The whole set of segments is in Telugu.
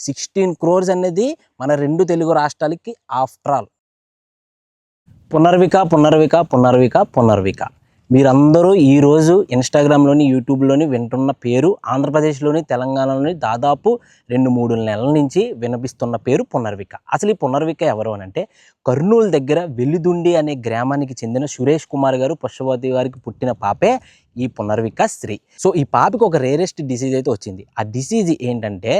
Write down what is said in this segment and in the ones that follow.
16 crores అనేది మన 2 తెలుగు రాష్ట్రాలకి ఆఫ్టర్ ఆల్. పునర్విక మీరందరూ ఈరోజు ఇన్స్టాగ్రామ్లోని యూట్యూబ్లోని వింటున్న పేరు ఆంధ్రప్రదేశ్లోని తెలంగాణలోని దాదాపు 2-3 నెలల నుంచి వినిపిస్తున్న పేరు పునర్విక. అసలు ఈ పునర్విక ఎవరు అని అంటే కర్నూలు దగ్గర వెల్లిదుండి అనే గ్రామానికి చెందిన సురేష్ కుమార్ గారు పుష్పవతి గారికి పుట్టిన పాపే ఈ పునర్విక శ్రీ. సో ఈ పాపకి ఒక రేరెస్ట్ డిసీజ్ అయితే వచ్చింది. ఆ డిసీజ్ ఏంటంటే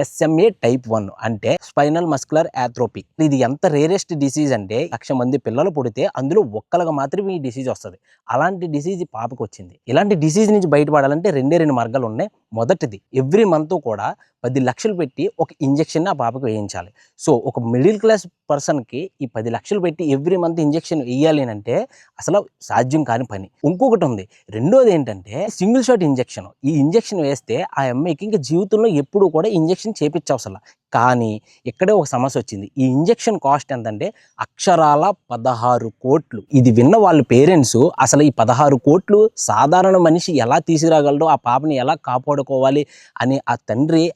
SMA type 1 అంటే స్పైనల్ మస్కులర్ యాథ్రోపీ. ఇది ఎంత రేరెస్ట్ డిసీజ్ అంటే 1,00,000 మంది పిల్లలు పుడితే అందులో ఒక్కరికి మాత్రమే ఈ డిసీజ్ వస్తుంది. అలాంటి డిసీజ్ ఈ పాపకు వచ్చింది. ఇలాంటి డిసీజ్ నుంచి బయటపడాలంటే 2 మార్గాలు ఉన్నాయి. మొదటిది, ఎవ్రీ మంత్ కూడా 10 లక్షలు పెట్టి ఒక ఇంజెక్షన్ ఆ పాపకు వేయించాలి. సో ఒక మిడిల్ క్లాస్ పర్సన్కి ఈ 10 లక్షలు పెట్టి ఎవ్రీ మంత్ ఇంజెక్షన్ వేయాలి అంటే అసలు సాధ్యం కాని పని. ఇంకొకటి ఉంది, రెండోది ఏంటంటే సింగిల్ షాట్ ఇంజెక్షన్. ఈ ఇంజెక్షన్ వేస్తే ఆ అమ్మాయికి ఇంకా జీవితంలో ఎప్పుడు కూడా ఇంజెక్షన్ చేపించవసరం. కానీ ఇక్కడే ఒక సమస్య వచ్చింది. ఈ ఇంజెక్షన్ కాస్ట్ ఎంతంటే అక్షరాల 16 కోట్లు. ఇది విన్న వాళ్ళ పేరెంట్స్ అసలు ఈ 16 కోట్లు సాధారణ మనిషి ఎలా తీసుకురాగలడో, ఆ పాపని ఎలా కాపాడుకోవాలి అని ఆ తండ్రి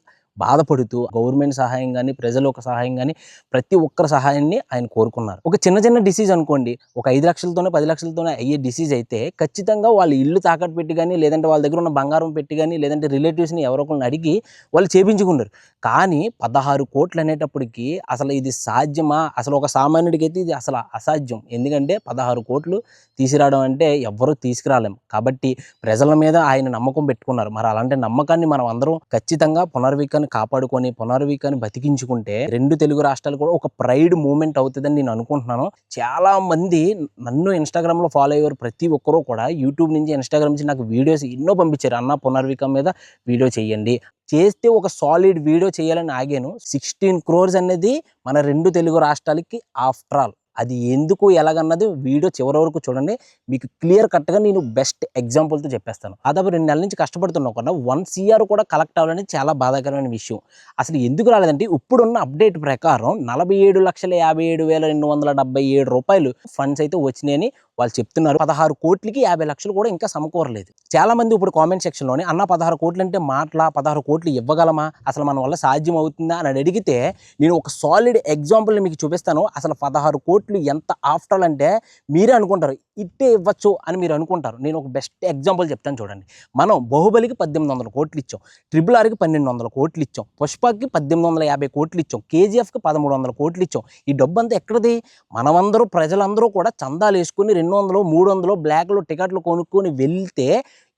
బాధపడుతూ గవర్నమెంట్ సహాయం కానీ ప్రజల ఒక సహాయం కానీ ప్రతి ఒక్కరి సహాయాన్ని ఆయన కోరుకున్నారు. ఒక చిన్న డిసీజ్ అనుకోండి, ఒక 5 లక్షలతోనే 10 లక్షలతోనే అయ్యే డిసీజ్ అయితే ఖచ్చితంగా వాళ్ళు ఇల్లు తాకట్టు పెట్టి కానీ, లేదంటే వాళ్ళ దగ్గర ఉన్న బంగారం పెట్టి కానీ, లేదంటే రిలేటివ్స్ని ఎవరో ఒకరిని అడిగి వాళ్ళు చేపించుకున్నారు. కానీ 16 కోట్లు అనేటప్పటికి అసలు ఇది సాధ్యమా? అసలు ఒక సామాన్యుడికి అయితే ఇది అసలు అసాధ్యం. ఎందుకంటే 16 కోట్లు తీసుకురావడం అంటే ఎవ్వరూ తీసుకురాలేం. కాబట్టి ప్రజల మీద ఆయన నమ్మకం పెట్టుకున్నారు. మరి అలాంటి నమ్మకాన్ని మనం అందరం ఖచ్చితంగా పునర్వికని కాపాడుకొని పునర్వికని బతికించుకుంటే 2 తెలుగు రాష్ట్రాలు కూడా ఒక ప్రైడ్ మూమెంట్ అవుతుందని నేను అనుకుంటున్నాను. చాలా మంది నన్ను ఇన్స్టాగ్రామ్లో ఫాలో అయ్యారు. ప్రతి ఒక్కరూ కూడా యూట్యూబ్ నుంచి ఇన్స్టాగ్రామ్ నుంచి నాకు వీడియోస్ ఎన్నో పంపించారు. అన్న పునర్విక మీద వీడియో చేయండి, చేస్తే ఒక సాలిడ్ వీడియో చేయాలని ఆగాను. 16 crores అనేది మన 2 తెలుగు రాష్ట్రాలకి ఆఫ్టర్ ఆల్. అది ఎందుకు ఎలాగన్నది వీడియో చివరి వరకు చూడండి, మీకు క్లియర్ కట్గా నేను బెస్ట్ ఎగ్జాంపుల్తో చెప్పేస్తాను. దాదాపు 2 నెలల నుంచి కష్టపడుతున్నాం కన్నా 1 CR కూడా కలెక్ట్ అవ్వాలని చాలా బాధాకరమైన విషయం. అసలు ఎందుకు రాలేదంటే ఇప్పుడున్న అప్డేట్ ప్రకారం 47,57,277 రూపాయలు ఫండ్స్ అయితే వచ్చినాయని వాళ్ళు చెప్తున్నారు. 16 కోట్లకి 50 లక్షలు కూడా ఇంకా సమకూరలేదు. చాలా మంది ఇప్పుడు కామెంట్ సెక్షన్లోనే అన్న 16 కోట్లు అంటే మాటలా, 16 కోట్లు ఇవ్వగలమా, అసలు మన వల్ల సాధ్యం అవుతుందా అని అడిగితే నేను ఒక సాలిడ్ ఎగ్జాంపుల్ మీకు చూపిస్తాను. అసలు 16 కోట్లు ఎంత ఆఫ్టర్ అంటే మీరే అనుకుంటారు ఇట్టే ఇవ్వచ్చు అని మీరు అనుకుంటారు. నేను ఒక బెస్ట్ ఎగ్జాంపుల్ చెప్తాను చూడండి. మనం బాహుబలికి 1800 కోట్లు ఇచ్చాం, RRRకి 1200 కోట్లు ఇచ్చాం, పుష్పకి 1850 కోట్లు ఇచ్చాం, KGFకి 1300 కోట్లు ఇచ్చాం. ఈ డబ్బు అంతా ఎక్కడిది? మనమందరూ ప్రజలందరూ కూడా చందాలు వేసుకుని 200, 300 బ్లాక్లో టికెట్లు కొనుక్కొని వెళ్తే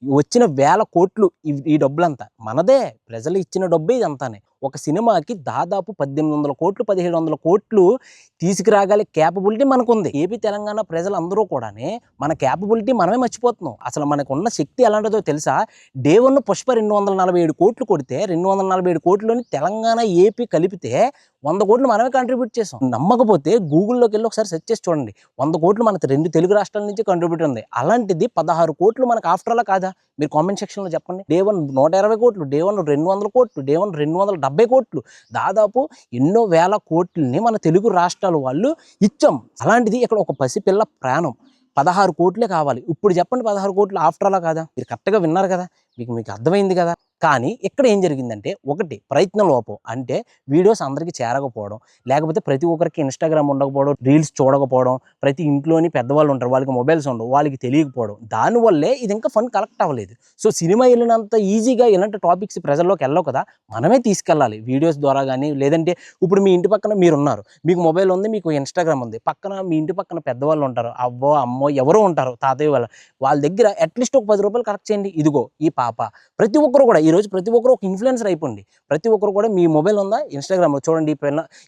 వచ్చిన 1000 కోట్లు ఈ డబ్బులంతా మనదే, ప్రజలు ఇచ్చిన డబ్బే ఇదంతానే. ఒక సినిమాకి దాదాపు 1800 కోట్లు 1700 కోట్లు తీసుకురాగలే క్యాపబిలిటీ మనకుంది. ఏపీ తెలంగాణ ప్రజలందరూ కూడానే మన క్యాపబిలిటీ మనమే మర్చిపోతున్నాం. అసలు మనకున్న శక్తి ఎలాంటిదో తెలుసా? డే 1 పుష్ప 247 కోట్లు కొడితే 247 కోట్లని తెలంగాణ ఏపీ కలిపితే 100 కోట్లు మనమే కాంట్రిబ్యూట్ చేసాం. నమ్మకపోతే గూగుల్లోకి వెళ్ళి ఒకసారి సెర్చ్ చేసి చూడండి. 100 కోట్లు మనకు 2 తెలుగు రాష్ట్రాల నుంచి కాంట్రిబ్యూట్ ఉంది. అలాంటిది 16 కోట్లు మనకు ఆఫ్టర్ అలా కాదా? మీరు కామెంట్ సెక్షన్లో చెప్పండి. డే 1 120 కోట్లు, డే 1 200 కోట్లు, డే 1 270 కోట్లు, దాదాపు ఎన్నో వేల కోట్లని మన తెలుగు రాష్ట్రాల వాళ్ళు ఇచ్చాం. అలాంటిది ఇక్కడ ఒక పసిపిల్ల ప్రాణం 16 కోట్లే కావాలి. ఇప్పుడు చెప్పండి 16 కోట్లు ఆఫ్టర్ అలా కాదా? మీరు కరెక్ట్గా విన్నారు కదా, మీకు అర్థమైంది కదా. కానీ ఇక్కడ ఏం జరిగిందంటే ఒకటి ప్రయత్నం లోపం, అంటే వీడియోస్ అందరికీ చేరకపోవడం, లేకపోతే ప్రతి ఒక్కరికి ఇన్స్టాగ్రామ్ ఉండకపోవడం, రీల్స్ చూడకపోవడం, ప్రతి ఇంట్లోని పెద్దవాళ్ళు ఉంటారు వాళ్ళకి మొబైల్స్ ఉండవు, వాళ్ళకి తెలియకపోవడం, దానివల్లే ఇది ఇంకా ఫండ్ కలెక్ట్ అవ్వలేదు. సో సినిమా వెళ్ళినంత ఈజీగా ఇలాంటి టాపిక్స్ ప్రజల్లోకి వెళ్ళవు కదా, మనమే తీసుకెళ్ళాలి వీడియోస్ ద్వారా కానీ. లేదంటే ఇప్పుడు మీ ఇంటి పక్కన మీరు ఉన్నారు, మీకు మొబైల్ ఉంది, మీకు ఇన్స్టాగ్రామ్ ఉంది, పక్కన మీ ఇంటి పక్కన పెద్దవాళ్ళు ఉంటారు, అవ్వో అమ్మో ఎవరో ఉంటారు, తాతయ్య వాళ్ళ దగ్గర అట్లీస్ట్ ఒక 10 రూపాయలు కలెక్ట్ చేయండి. ఇదిగో ఈ పాప, ప్రతి ఒక్కరు కూడా ఈరోజు ప్రతి ఒక్కరు ఒక ఇన్ఫ్లుయెన్సర్ అయిపోండి. ప్రతి ఒక్కరు కూడా మీ మొబైల్ ఉందా, ఇన్స్టాగ్రామ్లో చూడండి.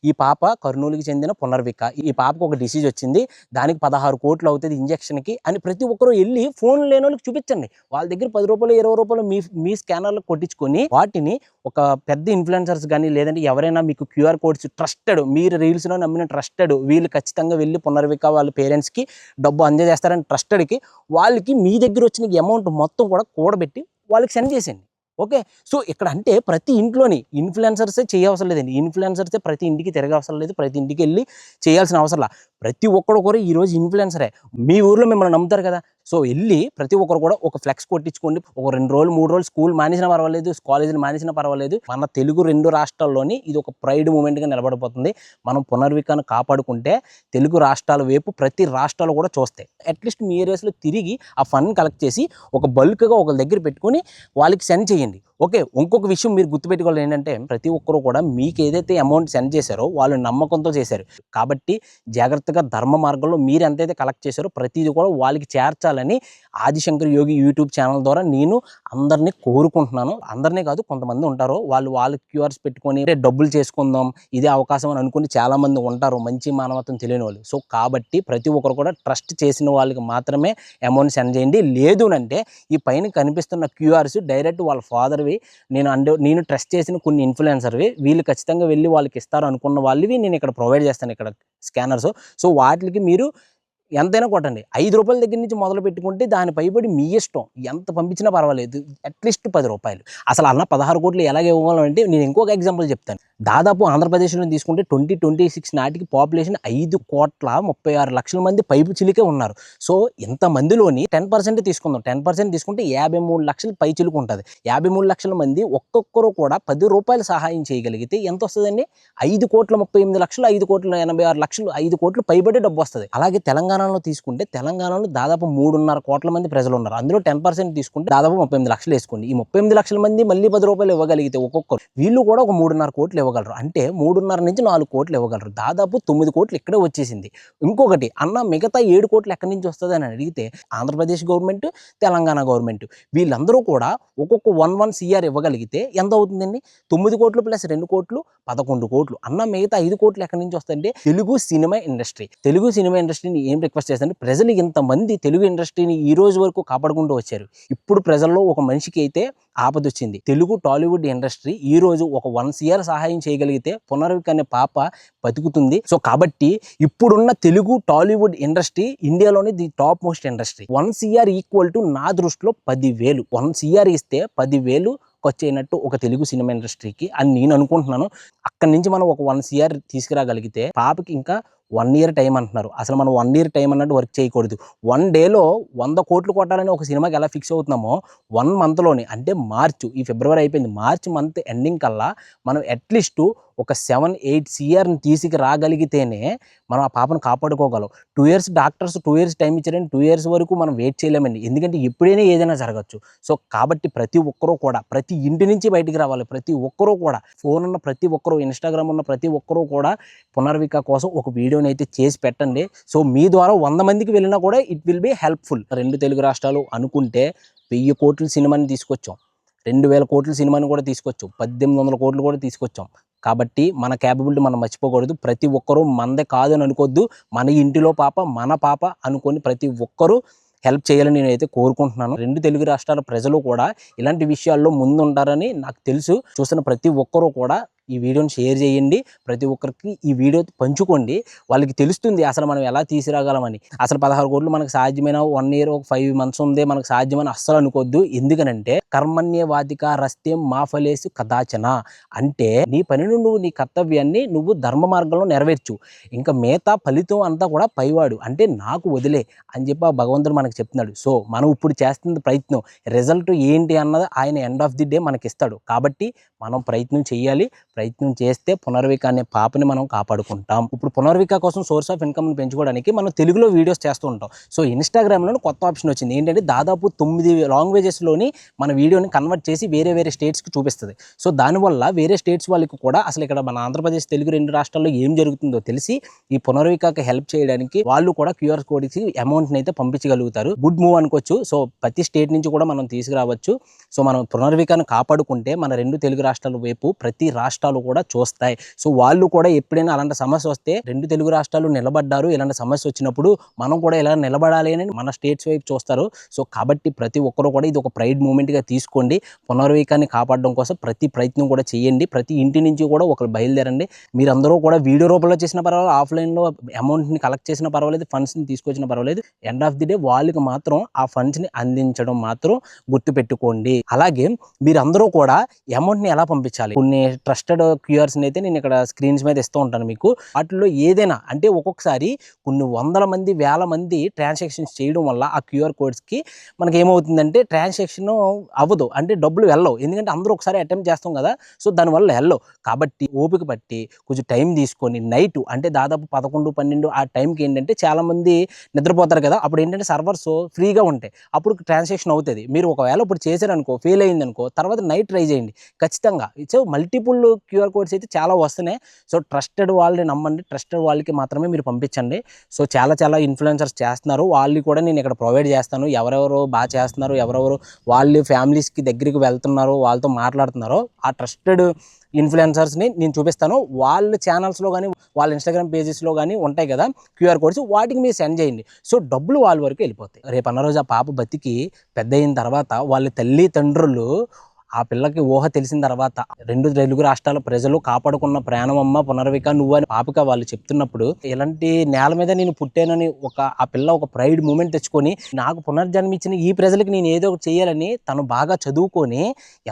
ఈ పాప కర్నూలుకి చెందిన పునర్విక, ఈ పాపకు ఒక డిసీజ్ వచ్చింది, దానికి 16 కోట్లు అవుతుంది ఇంజక్షన్కి అని ప్రతి ఒక్కరు వెళ్ళి ఫోన్ లేని వాళ్ళకి చూపించండి. వాళ్ళ దగ్గర 10 రూపాయలు 20 రూపాయలు మీ స్కానర్లో కొట్టించుకొని వాటిని ఒక పెద్ద ఇన్ఫ్లుయెన్సర్స్ కానీ, లేదంటే ఎవరైనా మీకు QR కోడ్స్ ట్రస్టెడ్, మీరు రీల్స్లో నమ్మిన ట్రస్టెడ్, వీళ్ళు ఖచ్చితంగా వెళ్ళి పునర్విక వాళ్ళ పేరెంట్స్కి డబ్బు అందజేస్తారని ట్రస్టెడ్కి వాళ్ళకి మీ దగ్గర వచ్చిన అమౌంట్ మొత్తం కూడా కూడబెట్టి వాళ్ళకి సెండ్ చేసేయండి. ఓకే. సో ఇక్కడ అంటే ప్రతి ఇంట్లోని ఇన్ఫ్లుయెన్సర్సే చేయవసరం లేదండి. ఇన్ఫ్లుయెన్సర్సే ప్రతి ఇంటికి తిరగవసరం లేదు, ప్రతి ఇంటికి వెళ్ళి చేయాల్సిన అవసరం లేదు. ప్రతి ఒక్కరు కూడా ఈరోజు ఇన్ఫ్లుయెన్సరే. మీ ఊర్లో మిమ్మల్ని నమ్ముతారు కదా, సో వెళ్ళి ప్రతి ఒక్కరు కూడా ఒక ఫ్లెక్స్ కొట్టించుకోండి. ఒక 2 రోజులు 3 రోజులు స్కూల్ మానేసినా పర్వాలేదు, కాలేజీలు మానేసినా పర్వాలేదు. మన తెలుగు 2 రాష్ట్రాల్లోని ఇది ఒక ప్రైడ్ మూమెంట్గా నిలబడిపోతుంది. మనం పునర్వికాన్ని కాపాడుకుంటే తెలుగు రాష్ట్రాల వైపు ప్రతి రాష్ట్రాలు కూడా చూస్తాయి. అట్లీస్ట్ మీ ఏరియాస్లో తిరిగి ఆ ఫండ్ కలెక్ట్ చేసి ఒక బల్క్గా ఒకరి దగ్గర పెట్టుకొని వాళ్ళకి సెండ్ చేయండి. ఓకే, ఇంకొక విషయం మీరు గుర్తుపెట్టుకోవాలి ఏంటంటే, ప్రతి ఒక్కరు కూడా మీకు ఏదైతే అమౌంట్ సెండ్ చేశారో వాళ్ళు నమ్మకంతో చేశారు కాబట్టి జాగ్రత్తగా ధర్మ మార్గంలో మీరు ఎంతైతే కలెక్ట్ చేశారో ప్రతిదీ కూడా వాళ్ళకి చేర్చాలని ఆదిశంకర్ యోగి యూట్యూబ్ ఛానల్ ద్వారా నేను అందరినీ కోరుకుంటున్నాను. అందరినీ కాదు, కొంతమంది ఉంటారు వాళ్ళ క్యూఆర్స్ పెట్టుకొని డబ్బులు చేసుకుందాం ఇదే అవకాశం అని అనుకుని చాలా మంది ఉంటారు, మంచి మానవత్వం తెలియని వాళ్ళు. సో కాబట్టి ప్రతి ఒక్కరు కూడా ట్రస్ట్ చేసిన వాళ్ళకి మాత్రమే అమౌంట్ సెండ్ చేయండి. లేదు అంటే ఈ పైన కనిపిస్తున్న క్యూఆర్స్ డైరెక్ట్ వాళ్ళ ఫాదర్వి, నేను ట్రస్ట్ చేసిన కొన్ని ఇన్ఫ్లుయెన్సర్వి, వీళ్ళు ఖచ్చితంగా వెళ్ళి వాళ్ళకి ఇస్తారు అనుకున్న వాళ్ళవి నేను ఇక్కడ ప్రొవైడ్ చేస్తాను, ఇక్కడ స్కానర్స్. సో వాటికి మీరు ఎంతైనా కొట్టండి. 5 రూపాయల దగ్గర నుంచి మొదలు పెట్టుకుంటే దాని పైబడి మీ ఇష్టం, ఎంత పంపించినా పర్వాలేదు, అట్లీస్ట్ 10 రూపాయలు. అసలు అన్న 16 కోట్లు ఎలాగ ఇవ్వాలంటే నేను ఇంకొక ఎగ్జాంపుల్ చెప్తాను. దాదాపు ఆంధ్రప్రదేశ్లో తీసుకుంటే 2026 నాటికి పాపులేషన్ 5,36,00,000 మంది పైపు చిలికే ఉన్నారు. సో ఇంతమందిలోని 10% తీసుకుందాం, 10% తీసుకుంటే 53 లక్షల పై చిలుకు ఉంటుంది. 53 లక్షల మంది ఒక్కొక్కరు కూడా 10 రూపాయలు సహాయం చేయగలిగితే ఎంత వస్తుందండి? 5,38,00,000, 5,86,00,000, 5 కోట్లు పైబడి డబ్బు వస్తుంది. అలాగే తెలంగాణలో తీసుకుంటే తెలంగాణలో దాదాపు 3.5 కోట్ల మంది ప్రజలు ఉన్నారు. అందులో 10% తీసుకుంటే దాదాపు 38 లక్షలు వేసుకోండి. ఈ 38 లక్షల మంది మళ్ళీ 10 రూపాయలు ఇవ్వగలిగితే ఒక్కొక్కరు, వీళ్ళు కూడా ఒక 3.5 కోట్లు ఇవ్వగలరు. అంటే 3.5 నుంచి 4 కోట్లు ఇవ్వగలరు. దాదాపు 9 కోట్లు ఇక్కడే వచ్చేసింది. ఇంకొకటి అన్న మిగతా 7 కోట్లు ఎక్కడి నుంచి వస్తుంది అని అడిగితే ఆంధ్రప్రదేశ్ గవర్నమెంట్, తెలంగాణ గవర్నమెంట్ వీళ్ళందరూ కూడా ఒక్కొక్క 1 CR ఇవ్వగలిగితే ఎంత అవుతుందండి? 9 కోట్లు ప్లస్ 2 కోట్లు 11 కోట్లు. అన్న మిగతా 5 కోట్లు ఎక్కడి నుంచి వస్తాయంటే తెలుగు సినిమా ఇండస్ట్రీని ఏం రిక్వెస్ట్ చేస్తారంటే, ప్రజలు ఇంతమంది తెలుగు ఇండస్ట్రీని ఈ రోజు వరకు కాపాడుకుంటూ వచ్చారు. ఇప్పుడు ప్రజల్లో ఒక మనిషికి అయితే ఆపదొచ్చింది. తెలుగు టాలీవుడ్ ఇండస్ట్రీ ఈ రోజు ఒక 1 CR సహాయం చేయగలిగితే పునర్విక అనే పాప బతుకుతుంది. సో కాబట్టి ఇప్పుడున్న తెలుగు టాలీవుడ్ ఇండస్ట్రీ ఇండియాలోనే the top most industry. 1 CR equal to నా దృష్టిలో 10,000. 1 CR ఇస్తే 10,000 ఖర్చు అయినట్టు ఒక తెలుగు సినిమా ఇండస్ట్రీకి అని నేను అనుకుంటున్నాను. అక్కడి నుంచి మనం ఒక 1 CR తీసుకురాగలిగితే పాపకి ఇంకా 1 year టైం అంటున్నారు. అసలు మనం 1 year టైం అన్నట్టు వర్క్ చేయకూడదు. 1 డేలో 100 కోట్లు కొట్టాలని ఒక సినిమాకి ఎలా ఫిక్స్ అవుతున్నామో 1 మంత్లోనే, అంటే ఈ ఫిబ్రవరి అయిపోయింది, మార్చ్ మంత్ ఎండింగ్ కల్లా మనం అట్లీస్ట్ ఒక 7-8 CRని తీసుకురాగలిగితేనే మనం ఆ పాపను కాపాడుకోగలం. 2 years డాక్టర్స్ 2 years టైం ఇచ్చారని 2 years వరకు మనం వెయిట్ చేయలేమండి. ఎందుకంటే ఎప్పుడైనా ఏదైనా జరగచ్చు. సో కాబట్టి ప్రతి ఒక్కరూ కూడా ప్రతి ఇంటి నుంచి బయటికి రావాలి. ప్రతి ఒక్కరూ కూడా ఫోన్ ఉన్న ప్రతి ఒక్కరూ, ఇన్స్టాగ్రామ్ ఉన్న ప్రతి ఒక్కరూ కూడా పునర్విక కోసం ఒక వీడియోని అయితే చేసి పెట్టండి. సో మీ ద్వారా 100 మందికి వెళ్ళినా కూడా it will be helpful. 2 Telugu రాష్ట్రాలు అనుకుంటే 1000 కోట్ల సినిమాని తీసుకొచ్చాం, 2000 కోట్ల సినిమాని కూడా తీసుకొచ్చాం, 1800 కోట్లు కూడా తీసుకొచ్చాం. కాబట్టి మన క్యాపబిలిటీ మనం మర్చిపోకూడదు. ప్రతి ఒక్కరూ మందే కాదు అని అనుకోవద్దు. మన ఇంటిలో పాప మన పాప అనుకొని ప్రతి ఒక్కరూ హెల్ప్ చేయాలని నేనైతే కోరుకుంటున్నాను. 2 తెలుగు రాష్ట్రాల ప్రజలు కూడా ఇలాంటి విషయాల్లో ముందుంటారని నాకు తెలుసు. చూస్తున్న ప్రతి ఒక్కరూ కూడా ఈ వీడియోని షేర్ చేయండి. ప్రతి ఒక్కరికి ఈ వీడియో పంచుకోండి. వాళ్ళకి తెలుస్తుంది అసలు మనం ఎలా తీసుకురాగలమని. అసలు 16 కోట్లు మనకు సాధ్యమైన 1 year 5 months ఉందే మనకు సాధ్యమని అస్సలు అనుకోవద్దు. ఎందుకనంటే కర్మణ్యేవాధికారస్తే మా ఫలేషు కదాచన, అంటే నీ పనిని నువ్వు, నీ కర్తవ్యాన్ని నువ్వు ధర్మ మార్గంలో నెరవేర్చు, ఇంకా మిగతా ఫలితం అంతా కూడా పైవాడు, అంటే నాకు వదిలే అని చెప్పి ఆ భగవంతుడు మనకు చెప్తున్నాడు. సో మనం ఇప్పుడు చేస్తున్న ప్రయత్నం రిజల్ట్ ఏంటి అన్నది ఆయన ఎండ్ ఆఫ్ ది డే మనకి ఇస్తాడు. కాబట్టి మనం ప్రయత్నం చేయాలి. ప్రయత్నం చేస్తే పునర్విక అనే పాపని మనం కాపాడుకుంటాం. ఇప్పుడు పునర్విక కోసం సోర్స్ ఆఫ్ ఇన్కమ్ని పెంచుకోవడానికి మనం తెలుగులో వీడియోస్ చేస్తూ ఉంటాం. సో ఇన్స్టాగ్రామ్లో కొత్త ఆప్షన్ వచ్చింది. ఏంటంటే దాదాపు 9 లాంగ్వేజెస్లోని మన వీడియోని కన్వర్ట్ చేసి వేరే స్టేట్స్కి చూపిస్తుంది. సో దానివల్ల వేరే స్టేట్స్ వాళ్ళకి కూడా అసలు ఇక్కడ మన ఆంధ్రప్రదేశ్ తెలుగు 2 రాష్ట్రాల్లో ఏం జరుగుతుందో తెలిసి ఈ పునర్వికకి హెల్ప్ చేయడానికి వాళ్ళు కూడా QR కోడ్కి అమౌంట్ని అయితే పంపించగలుగుతారు. గుడ్ మూవ్ అనుకోవచ్చు. సో ప్రతి స్టేట్ నుంచి కూడా మనం తీసుకురావచ్చు. సో మనం పునర్వికను కాపాడుకుంటే మన 2 తెలుగు రాష్ట్రాల వైపు ప్రతి రాష్ట్రాలు కూడా చూస్తాయి. సో వాళ్ళు కూడా ఎప్పుడైనా అలాంటి సమస్య వస్తే 2 తెలుగు రాష్ట్రాలు నిలబడ్డారు, ఇలాంటి సమస్య వచ్చినప్పుడు మనం కూడా ఇలా నిలబడాలి అని మన స్టేట్స్ వైపు చూస్తారు. సో కాబట్టి ప్రతి ఒక్కరు కూడా ఇది ఒక ప్రైడ్ మూమెంట్గా తీసుకోండి. పునర్వికాన్ని కాపాడడం కోసం ప్రతి ప్రయత్నం కూడా చేయండి. ప్రతి ఇంటి నుంచి కూడా ఒకరు బయలుదేరండి. మీరందరూ కూడా వీడియో రూపంలో చేసిన పర్వాలేదు, ఆఫ్లైన్లో అమౌంట్ని కలెక్ట్ చేసిన పర్వాలేదు, ఫండ్స్ని తీసుకొచ్చిన పర్వాలేదు, ఎండ్ ఆఫ్ ది డే వాళ్ళకి మాత్రం ఆ ఫండ్స్ని అందించడం మాత్రం గుర్తుపెట్టుకోండి. అలాగే మీరందరూ కూడా అమౌంట్ని ఎలా పంపించాలి, కొన్ని ట్రస్టెడ్ ట్రస్టెడ్ క్యూఆర్స్ని అయితే నేను ఇక్కడ స్క్రీన్స్ మీద ఇస్తూ ఉంటాను మీకు. వాటిలో ఏదైనా అంటే ఒక్కొక్కసారి కొన్ని వందల మంది వేల మంది ట్రాన్సాక్షన్స్ చేయడం వల్ల ఆ క్యూఆర్ కోడ్స్కి మనకి ఏమవుతుందంటే ట్రాన్సాక్షన్ అవ్వదు, అంటే డబ్బులు వెళ్ళవు. ఎందుకంటే అందరూ ఒకసారి అటెంప్ట్ చేస్తాం కదా, సో దానివల్ల వెళ్ళవు. కాబట్టి ఓపిక పట్టి కొంచెం టైం తీసుకొని నైట్ అంటే దాదాపు 11, 12 ఆ టైంకి ఏంటంటే చాలామంది నిద్రపోతారు కదా, అప్పుడు ఏంటంటే సర్వర్స్ ఫ్రీగా ఉంటాయి, అప్పుడు ట్రాన్సాక్షన్ అవుతుంది. మీరు ఒకవేళ ఇప్పుడు చేశారనుకో, ఫెయిల్ అయిందనుకో, తర్వాత నైట్ ట్రై చేయండి ఖచ్చితంగా. సో మల్టిపుల్ క్యూఆర్ కోడ్స్ అయితే చాలా వస్తున్నాయి. సో ట్రస్టెడ్ వాళ్ళని నమ్మండి, ట్రస్టెడ్ వాళ్ళకి మాత్రమే మీరు పంపించండి. సో చాలా ఇన్ఫ్లుయెన్సర్స్ చేస్తున్నారు, వాళ్ళు కూడా నేను ఇక్కడ ప్రొవైడ్ చేస్తాను. ఎవరెవరు బాగా చేస్తున్నారు, ఎవరెవరు వాళ్ళ ఫ్యామిలీస్కి దగ్గరికి వెళ్తున్నారు, వాళ్ళతో మాట్లాడుతున్నారో ఆ ట్రస్టెడ్ ఇన్ఫ్లుయెన్సర్స్ని నేను చూపిస్తాను. వాళ్ళ ఛానల్స్లో కానీ వాళ్ళ ఇన్స్టాగ్రామ్ పేజెస్లో కానీ ఉంటాయి కదా క్యూఆర్ కోడ్స్, వాటికి మీరు సెండ్ చేయండి. సో డబ్బులు వాళ్ళ వరకు వెళ్ళిపోతాయి. రేపు అన్న రోజు ఆ పాప బతికి పెద్ద అయిన తర్వాత వాళ్ళ తల్లిదండ్రులు ఆ పిల్లకి ఊహ తెలిసిన తర్వాత 2 తెలుగు రాష్ట్రాల ప్రజలు కాపాడుకున్న ప్రాణమమ్మ పునర్విక నువ్వు అని పాపక వాళ్ళు చెప్తున్నప్పుడు, ఇలాంటి నేల మీద నేను పుట్టానని ఆ పిల్ల ఒక ప్రైడ్ మూమెంట్ తెచ్చుకొని నాకు పునర్జన్మించిన ఈ ప్రజలకి నేను ఏదో ఒకటి చేయాలని తను బాగా చదువుకొని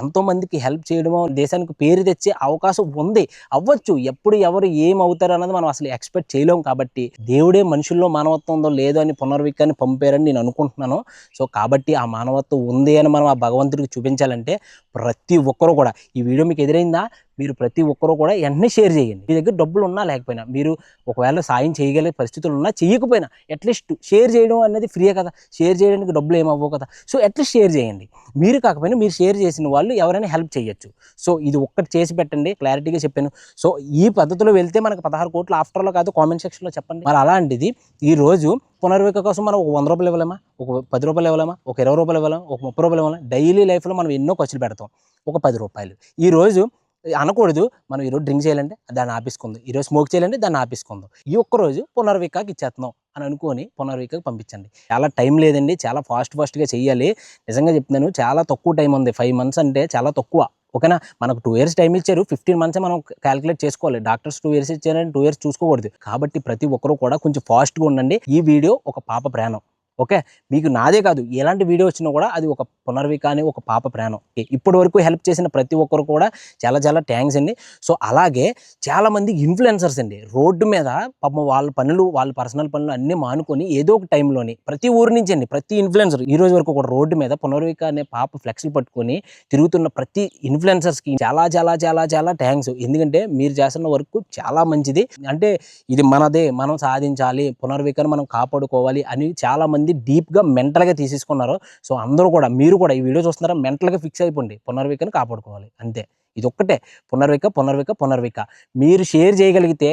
ఎంతో మందికి హెల్ప్ చేయడమో, దేశానికి పేరు తెచ్చే అవకాశం ఉంది. అవ్వచ్చు, ఎప్పుడు ఎవరు ఏమవుతారు అన్నది మనం అసలు ఎక్స్పెక్ట్ చేయలేం. కాబట్టి దేవుడే మనుషుల్లో మానవత్వం ఉందో లేదో అని పునర్వికాన్ని పంపారని నేను అనుకుంటున్నాను. సో కాబట్టి ఆ మానవత్వం ఉంది అని మనం ఆ భగవంతుడికి చూపించాలంటే ప్రతి ఒక్కరూ కూడా, ఈ వీడియో మీకు ఎదురైందా, మీరు ప్రతి ఒక్కరూ కూడా వెంటనే షేర్ చేయండి. మీ దగ్గర డబ్బులు ఉన్నా లేకపోయినా, మీరు ఒకవేళ సాయం చేయగలిగే పరిస్థితులు ఉన్నా చేయకపోయినా అట్లీస్ట్ షేర్ చేయడం అనేది ఫ్రీయే కదా, షేర్ చేయడానికి డబ్బులు ఏమవ్వవు కదా. సో అట్లీస్ట్ షేర్ చేయండి. మీరు కాకపోయినా మీరు షేర్ చేసిన వాళ్ళు ఎవరైనా హెల్ప్ చేయొచ్చు. సో ఇది ఒక్కటి చేసి పెట్టండి, క్లారిటీగా చెప్పాను. సో ఈ పద్ధతిలో వెళ్తే మనకు 16 కోట్లు ఆఫ్టర్లో కాదు, కామెంట్ సెక్షన్లో చెప్పండి. మరి అలాంటిది ఈరోజు పునర్విక కోసం మనం ఒక 100 రూపాయలు ఇవ్వలేమా, ఒక 10 రూపాయలు ఇవ్వలేమా, ఒక 20 రూపాయలు ఇవ్వలేమా, ఒక 30 రూపాయలు ఇవ్వలేమా? డైలీ లైఫ్లో మనం ఎన్నో ఖర్చులు పెడతాం. ఒక 10 రూపాయలు ఈరోజు అనకూడదు, మనం ఈరోజు డ్రింక్ చేయాలంటే దాన్ని ఆపేసుకుందాం, ఈరోజు స్మోక్ చేయాలంటే దాన్ని ఆపేసుకుందాం, ఈ ఒక్కరోజు పునర్వికాకి ఇచ్చేస్తున్నాం అని అనుకొని పునర్వికాకి పంపించండి. చాలా టైం లేదండి, చాలా ఫాస్ట్గా చేయాలి. నిజంగా చెప్తున్నాను, చాలా తక్కువ టైం ఉంది. 5 months అంటే చాలా తక్కువ. ఓకేనా, మనకు 2 years టైం ఇచ్చారు, 15 months మనం క్యాలిక్యులేట్ చేసుకోవాలి. డాక్టర్స్ 2 years ఇచ్చారని 2 years చూసుకోకూడదు. కాబట్టి ప్రతి ఒక్కరూ కూడా కొంచెం ఫాస్ట్గా ఉండండి. ఈ వీడియో ఒక పాప ప్రాణం. ఓకే, మీకు నాదే కాదు ఎలాంటి వీడియో వచ్చినా కూడా అది ఒక పునర్విక అని ఒక పాప ప్రాణం. ఇప్పటి వరకు హెల్ప్ చేసిన ప్రతి ఒక్కరు కూడా చాలా థ్యాంక్స్ అండి. సో అలాగే చాలామంది ఇన్ఫ్లుయెన్సర్స్ అండి, రోడ్డు మీద పాపం వాళ్ళ పనులు, వాళ్ళ పర్సనల్ పనులు అన్నీ మానుకొని ఏదో ఒక టైంలోని ప్రతి ఊరి నుంచి అండి, ప్రతి ఇన్ఫ్లుయెన్సర్ ఈ రోజు వరకు కూడా రోడ్డు మీద పునర్విక అనే పాప ఫ్లెక్స్లు పట్టుకొని తిరుగుతున్న ప్రతి ఇన్ఫ్లుయెన్సర్స్కి చాలా థ్యాంక్స్. ఎందుకంటే మీరు చేస్తున్న వర్క్ చాలా మంచిది. అంటే ఇది మనదే, మనం సాధించాలి, పునర్వికను మనం కాపాడుకోవాలి అని చాలా మంది డీప్గా మెంటల్గా తీసేసుకున్నారు. సో అందరూ కూడా, మీరు కూడా ఈ వీడియో చూస్తున్నారా, మెంటల్గా ఫిక్స్ అయిపోండి, పునర్వికను కాపాడుకోవాలి అంతే. ఇది ఒక్కటే, పునర్విక మీరు షేర్ చేయగలిగితే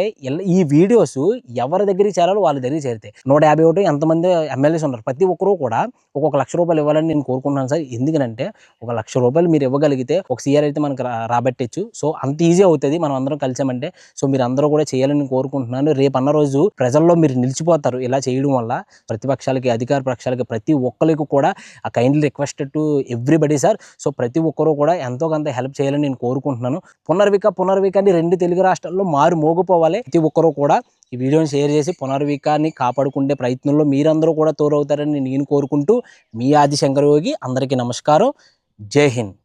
ఈ వీడియోస్ ఎవరి దగ్గరికి చేరాలో వాళ్ళ దగ్గరికి చేరితే 151 ఎంతమంది ఎమ్మెల్యేస్ ఉన్నారు, ప్రతి ఒక్కరూ కూడా ఒక్కొక్క ₹1,00,000 ఇవ్వాలని నేను కోరుకుంటున్నాను సార్. ఎందుకంటే ₹1,00,000 మీరు ఇవ్వగలిగితే ఒక సీఆర్ అయితే మనకు రాబట్టచ్చు. సో అంత ఈజీ అవుతుంది మనం అందరం కలిసామంటే. సో మీరు అందరూ కూడా చేయాలని కోరుకుంటున్నాను. రేపు అన్న రోజు ప్రజల్లో మీరు నిలిచిపోతారు ఇలా చేయడం వల్ల. ప్రతిపక్షాలకి, అధికార పక్షాలకి, ప్రతి ఒక్కరికి కూడా ఆ kindly requested to everybody sir. So ప్రతి ఒక్కరూ కూడా ఎంతో కొంత హెల్ప్ చేయాలని నేను కోరుకుంటున్నాను. పునర్వికాన్ని 2 తెలుగు రాష్ట్రాల్లో మారు మోగిపోవాలి. ప్రతి ఒక్కరూ కూడా ఈ వీడియోని షేర్ చేసి పునర్వికాన్ని కాపాడుకునే ప్రయత్నంలో మీరందరూ కూడా తోడవుతారని నేను కోరుకుంటూ, మీ ఆది శంకర్ యోగి. అందరికీ నమస్కారం. జై హింద్.